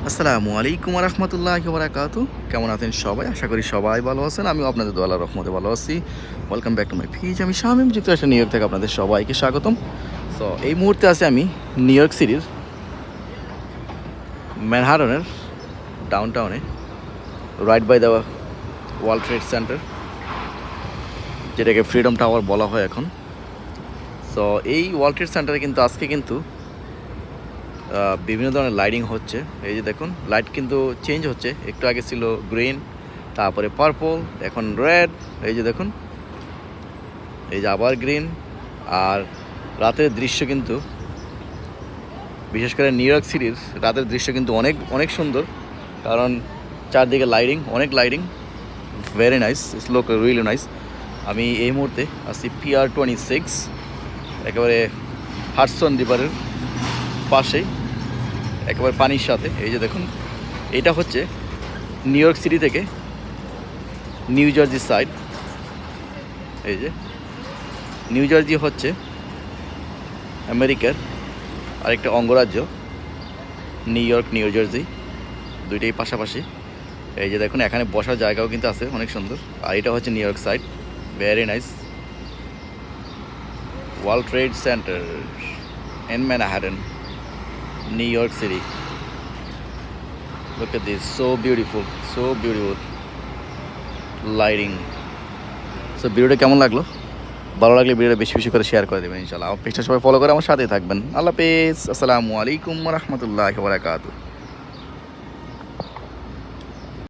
আসসালামু আলাইকুম রহমতুল্লাহি ওয়া বারাকাতুহু। কেমন আছেন সবাই? আশা করি সবাই ভালো আছেন। আমিও আপনাদের দোয়া আল্লাহর রহমতে ভালো আছি। Welcome back to my page. আমি শামীম, যুক্তরাষ্ট্র নিউ ইয়র্ক থেকে আপনাদের সবাইকে স্বাগতম। সো এই মুহূর্তে আছি আমি নিউ ইয়র্ক সিটির ম্যানহাটনের ডাউনটাউনে, right by the World Trade Center, যেটাকে ফ্রিডম টাওয়ার বলা হয় এখন। সো এই ওয়ার্ল্ড ট্রেড সেন্টারে কিন্তু আজকে কিন্তু বিভিন্ন ধরনের লাইটিং হচ্ছে। এই যে দেখুন, লাইট কিন্তু চেঞ্জ হচ্ছে। একটু আগে ছিল গ্রিন, তারপরে পার্পল, এখন রেড। এই যে দেখুন, এই যে আবার গ্রিন। আর রাতের দৃশ্য কিন্তু, বিশেষ করে নিউ ইয়র্ক সিটির রাতের দৃশ্য কিন্তু অনেক অনেক সুন্দর, কারণ চারদিকে লাইটিং, অনেক lighting. Very nice, it's look really nice. আমি এই মুহূর্তে আছি পিআর 26, একেবারে হাডসন রিভারের পাশেই, একেবারে পানির সাথে। এই যে দেখুন, এটা হচ্ছে নিউ ইয়র্ক সিটি থেকে নিউ জার্সি সাইড। এই যে নিউ জার্সি হচ্ছে আমেরিকার আরেকটা অঙ্গরাজ্য। নিউ ইয়র্ক, নিউ জার্সি দুইটাই পাশাপাশি। এই যে দেখুন, এখানে বসার জায়গাও কিন্তু আছে, অনেক সুন্দর। আর এটা হচ্ছে new York side, very nice. World Trade centre in Manhattan, new York city. Look at this, so beautiful, so beautiful lighting. So ভিডিওটা কেমন লাগলো? ভালো লাগলে ভিডিওটা বেশি বেশি করে শেয়ার করে দেবেন ইনশাআল্লাহ। আমার পেজটা সবাই ফলো করে আমার সাথেই থাকবেন। আল্লাহ হাফেজ, আসসালামু আলাইকুম ওয়া রাহমাতুল্লাহি ওয়া বারাকাতুহু।